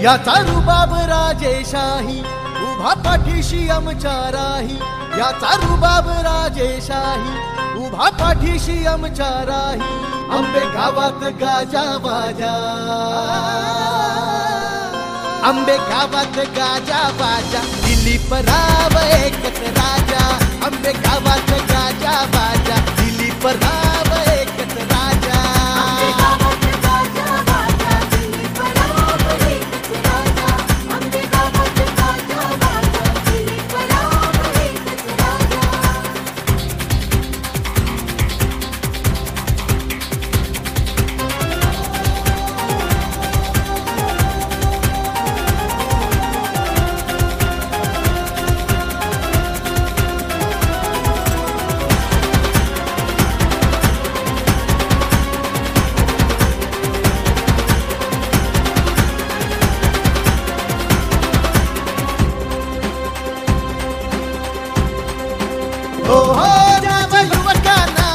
याचा रुबाब राजेशाही उभा पाठीशी आमच्या राही, याचा रुबाब राजेशाही उभा पाठीशी आमच्या राही. आंबे गावात गाजा बाजा, आंबे गावात गाजा बाजा, दिलीप राव एकच राजा. आंबे गावात गाजा बाजा, दिलीप राव एकच राजा. हो हो नव युवकांना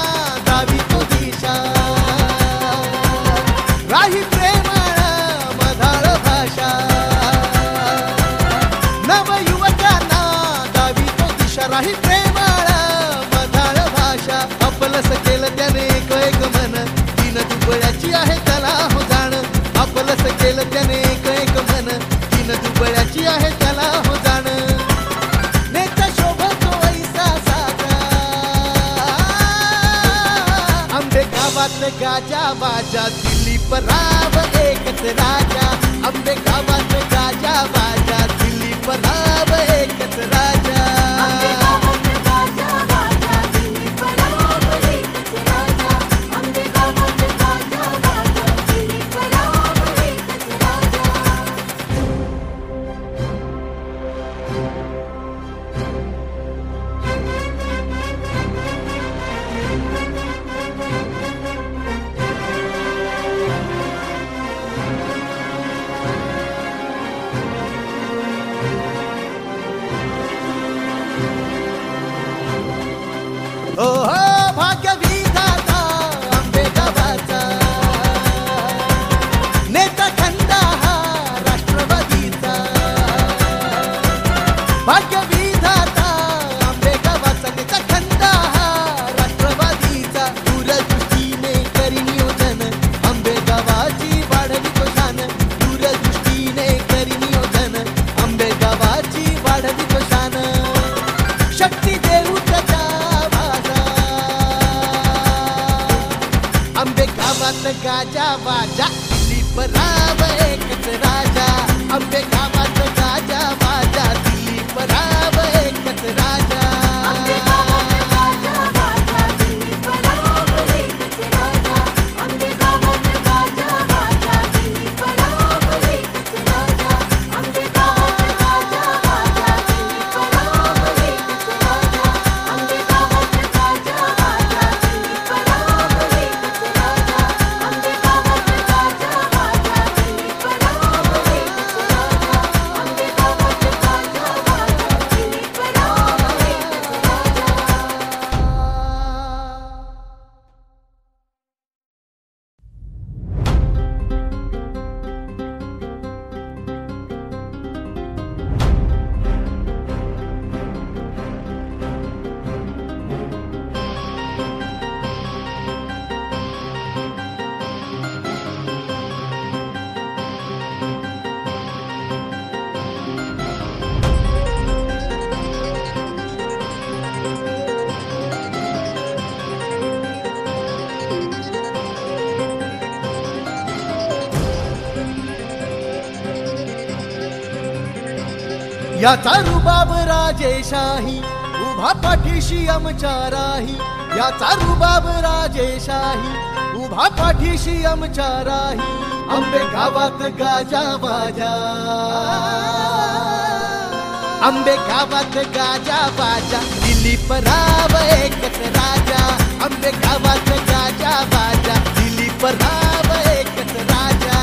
दावी तो दिशा, राही प्रेमळ मधाळ भाषा. नव युवकांना दावी तो दिशा, राही प्रेमळ मधाळ भाषा. आपलंस केलं त्याने एक मन, तीन दुबळ्याची आहे त्याला हो जाण. आपलंस केलं त्याने एक मन, तीन दुबळ्याची आहे त्याला हो जाण. नेता शोभतो ऐसा साधा, आंबे गावात गाजा बाजा, दिलीप राव एकच राजा. आंबे गावात गाजा बाजा, दिलीप राव एकच राजा. हो हो भाग्य विधाता आंबे गावाचा, नेता खंदा हा राष्ट्रवादीचा. भाग्य विधाता आंबे गावाचा, नेता खंदा हा राष्ट्रवादीचा. दूरदृष्टीने करी नियोजन, आंबे गावाची वाढवी तो शान. दूरदृष्टीने करी नियोजन, आंबे गावाची वाढवी तो शान. शक्ती देऊ त्याच्या आंबे गावात गाजा बाजा, दिलीप राव एकच राजा. आंबे गावात गाजा बाजा, दिलीप राव एकच राजा. याचा रुबाब राजेशाही उभा पाठीशी आमच्या राही. याचा रुबाब राजेशाही उभा पाठीशी आमच्या राही. आंबे गावात गाजा बाजा, आंबे गावात गाजा बाजा, दिलीप राव एकच राजा. आंबे गावात गाजा बाजा, दिलीप राव एकच राजा.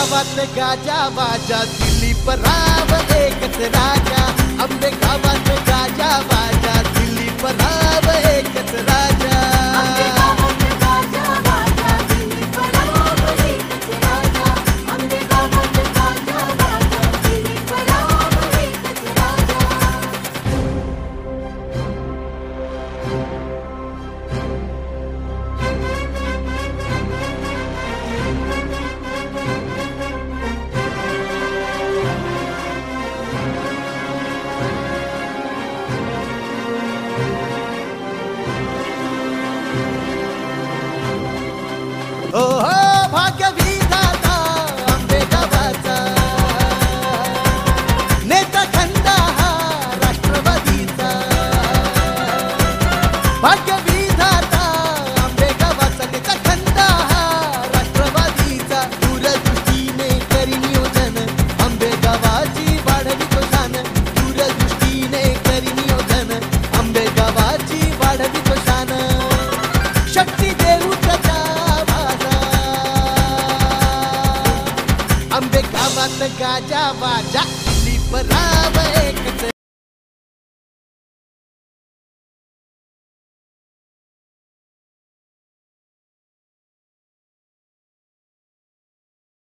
गावात गाजा बाजा दिलीप राव एकच राजा. आंबे गावात गाजा बाजा दिलीप राव एकच राजा. हो भाग्य विधाता आंबे गावाचा, नेता खंडा हा राष्ट्रवादीचा. भाग्य विधाता आंबे गावाचा, नेता खंडा हा राष्ट्रवादीचा. दूरदृष्टीने करी नियोजन आंबे गावाची वाढवी तो शान. दूरदृष्टीने करी नियोजन आंबे गावाची वाढवी तो शान. शक्ती देऊ त्याच्या आंबे गावात गाजा बाजा दिलीप राव एकच